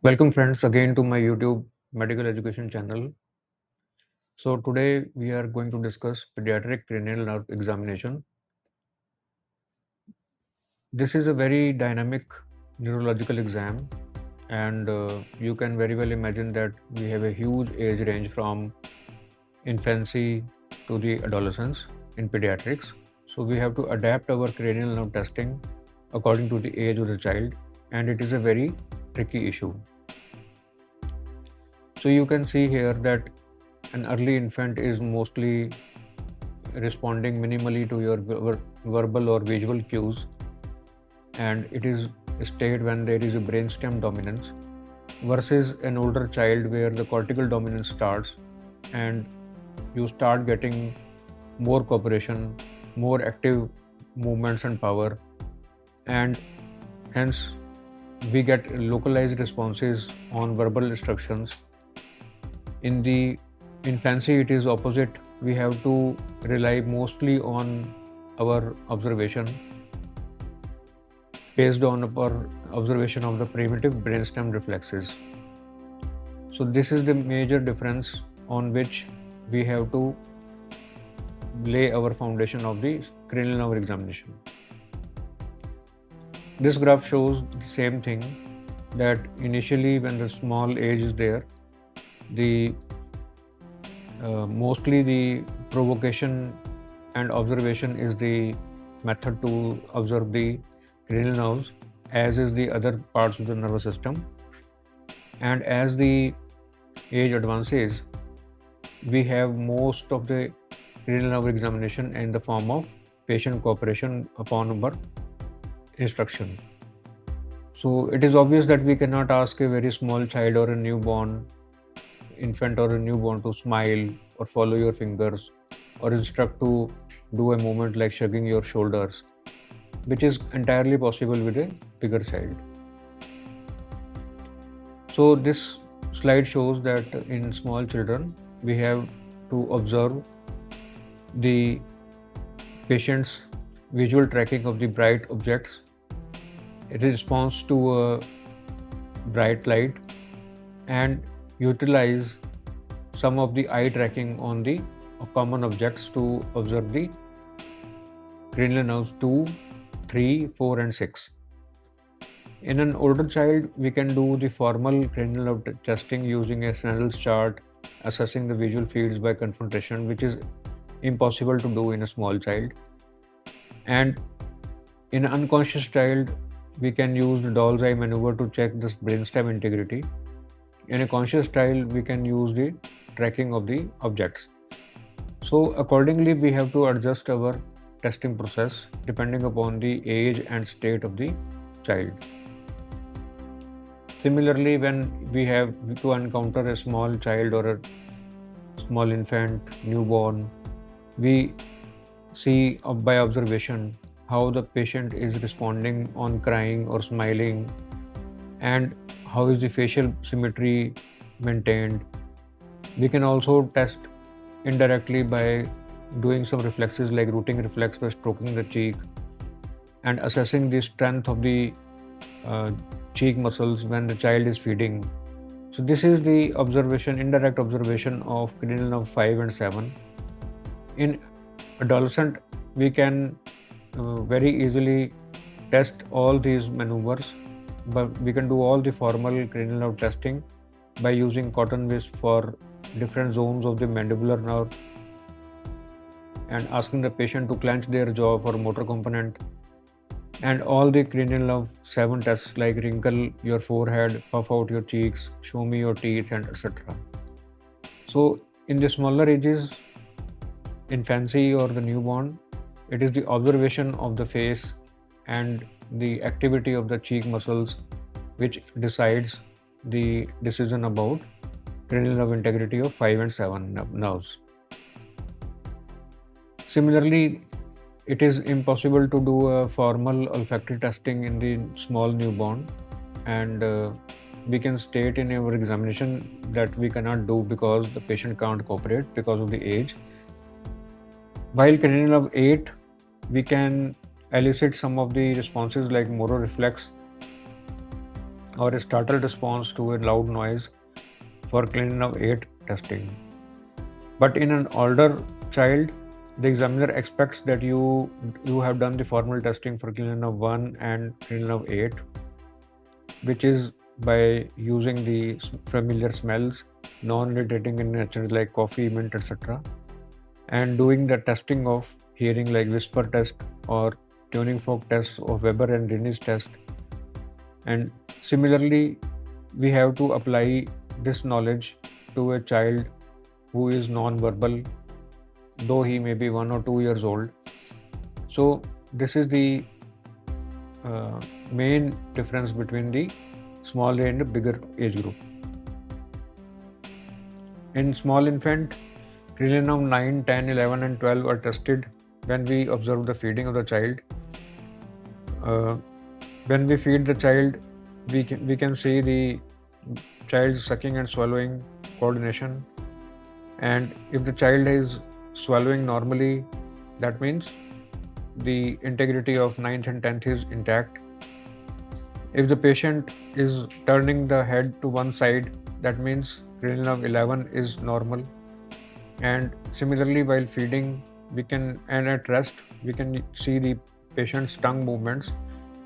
Welcome friends again to my YouTube medical education channel. So today we are going to discuss pediatric cranial nerve examination. This is a very dynamic neurological exam and you can very well imagine that we have a huge age range from infancy to the adolescence in pediatrics. So we have to adapt our cranial nerve testing according to the age of the child, and it is a very tricky issue. So you can see here that an early infant is mostly responding minimally to your verbal or visual cues, and it is stayed when there is a brainstem dominance, versus an older child where the cortical dominance starts and you start getting more cooperation, more active movements and power, and hence we get localized responses on verbal instructions. In the infancy, it is opposite. We have to rely mostly on our observation based on our observation of the primitive brainstem reflexes. So this is the major difference on which we have to lay our foundation of the cranial nerve examination. This graph shows the same thing, that initially when the small age is there, the mostly the provocation and observation is the method to observe the cranial nerves, as is the other parts of the nervous system. And as the age advances, we have most of the cranial nerve examination in the form of patient cooperation upon our instruction. So it is obvious that we cannot ask a very small child or a newborn infant or a newborn to smile or follow your fingers or instruct to do a movement like shrugging your shoulders, which is entirely possible with a bigger child. So this slide shows that in small children we have to observe the patient's visual tracking of the bright objects, response to a bright light, and utilize some of the eye tracking on the common objects to observe the cranial nerves 2, 3, 4 and 6. In an older child, we can do the formal cranial nerve testing using a Snell's chart, assessing the visual fields by confrontation, which is impossible to do in a small child. And in an unconscious child, we can use the doll's eye maneuver to check the brainstem integrity. In a conscious child, we can use the tracking of the objects. So accordingly, we have to adjust our testing process depending upon the age and state of the child. Similarly, when we have to encounter a small child or a small infant, newborn, we see by observation how the patient is responding on crying or smiling, and how is the facial symmetry maintained. We can also test indirectly by doing some reflexes like rooting reflex by stroking the cheek and assessing the strength of the cheek muscles when the child is feeding. So this is the observation, indirect observation of cranial nerve 5 and 7. In adolescent, we can very easily test all these maneuvers, but we can do all the formal cranial nerve testing by using cotton wisp for different zones of the mandibular nerve and asking the patient to clench their jaw for motor component, and all the cranial nerve 7 tests like wrinkle your forehead, puff out your cheeks, show me your teeth, and etc. So in the smaller ages, infancy or the newborn, it is the observation of the face and the activity of the cheek muscles which decides the decision about cranial nerve integrity of 5 and 7 nerves. Similarly, it is impossible to do a formal olfactory testing in the small newborn, and we can state in our examination that we cannot do because the patient can't cooperate because of the age. While cranial nerve 8, we can elicit some of the responses like moro reflex or a startled response to a loud noise for Cranial 8 testing. But in an older child, the examiner expects that you have done the formal testing for Cranial 1 and Cranial 8, which is by using the familiar smells, non-irritating in nature like coffee, mint, etc., and doing the testing of hearing like whisper test or tuning fork test of Weber and Rinne's test. And similarly, we have to apply this knowledge to a child who is non-verbal, though he may be 1 or 2 years old. So this is the main difference between the small and bigger age group. In small infant, Cranial 9, 10, 11 and 12 are tested when we observe the feeding of the child. When we feed the child, we can see the child sucking and swallowing coordination, and if the child is swallowing normally, that means the integrity of 9th and 10th is intact. If the patient is turning the head to one side, that means Cranial 11 is normal. And similarly, while feeding, we can, and at rest, we can see the patient's tongue movements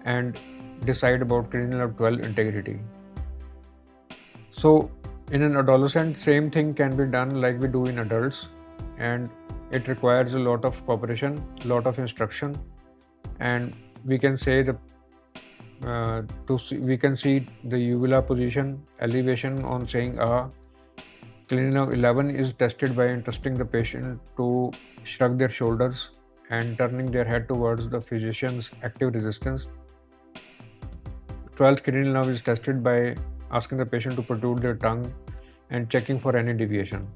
and decide about Cranial 12 integrity. So in an adolescent, same thing can be done like we do in adults, and it requires a lot of cooperation, lot of instruction, and we can say we can see the uvula position, elevation on saying Cranial 11 is tested by entrusting the patient to shrug their shoulders and turning their head towards the physician's active resistance. 12th Cranial is tested by asking the patient to protrude their tongue and checking for any deviation.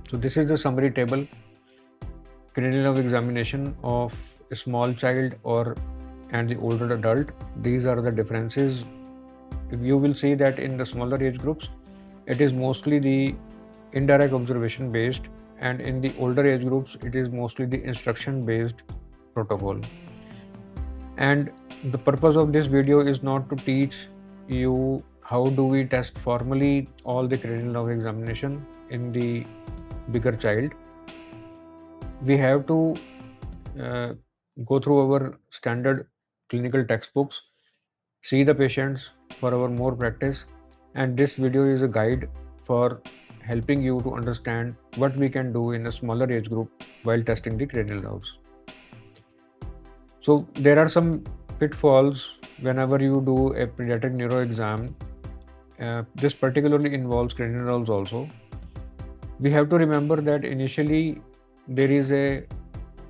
So this is the summary table, Cranial examination of a small child and the older adult. These are the differences. You will see that in the smaller age groups, it is mostly the indirect observation based, and in the older age groups, it is mostly the instruction based protocol. And the purpose of this video is not to teach you how do we test formally all the cranial examination in the bigger child. We have to go through our standard clinical textbooks, see the patients for our more practice, and this video is a guide for helping you to understand what we can do in a smaller age group while testing the cranial nerves. So there are some pitfalls whenever you do a pediatric neuro exam. This particularly involves cranial nerves also. We have to remember that initially there is a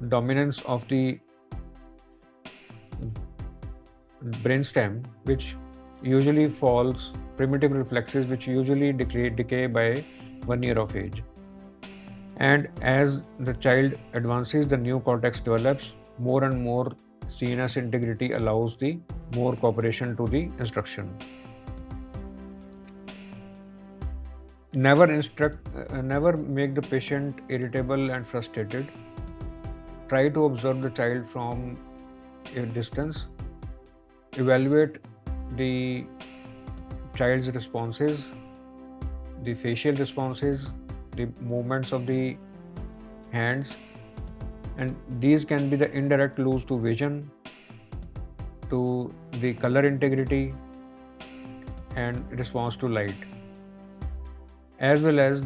dominance of the brainstem, which usually falls, primitive reflexes which usually decay by 1 year of age. And as the child advances, the new cortex develops, more and more CNS integrity allows the more cooperation to the instruction. Never make the patient irritable and frustrated. Try to observe the child from a distance. Evaluate the child's responses, the facial responses, the movements of the hands, and these can be the indirect clues to vision, to the color integrity and response to light. As well as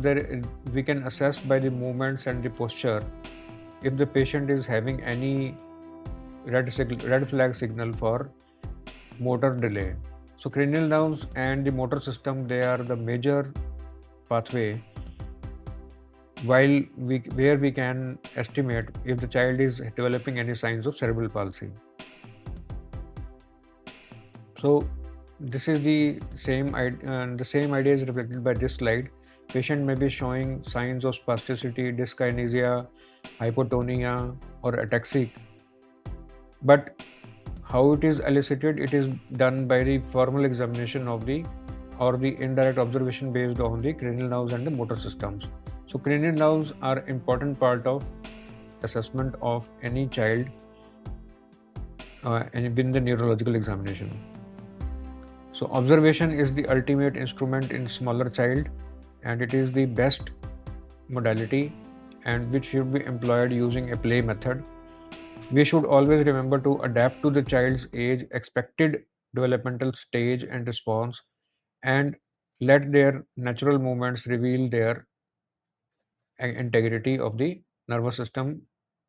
we can assess by the movements and the posture if the patient is having any red flag signal for motor delay. So cranial nerves and the motor system, they are the major pathway where we can estimate if the child is developing any signs of cerebral palsy. So this is the same idea is reflected by this slide. Patient may be showing signs of spasticity, dyskinesia, hypotonia or ataxic, but how it is elicited, it is done by the formal examination of the indirect observation based on the cranial nerves and the motor systems. So cranial nerves are important part of assessment of any child and within the neurological examination. So observation is the ultimate instrument in smaller child, and it is the best modality and which should be employed using a play method. We should always remember to adapt to the child's age, expected developmental stage and response, and let their natural movements reveal their integrity of the nervous system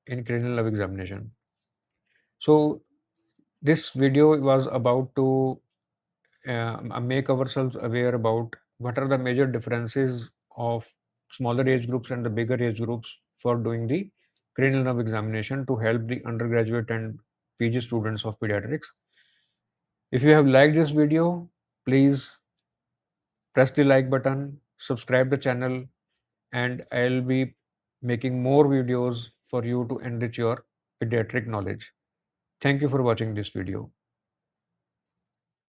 in cranial nerve examination. So this video was about to make ourselves aware about what are the major differences of smaller age groups and the bigger age groups for doing the cranial nerve examination to help the undergraduate and PG students of pediatrics. If you have liked this video, please press the like button, subscribe the channel, and I'll be making more videos for you to enrich your pediatric knowledge. Thank you for watching this video.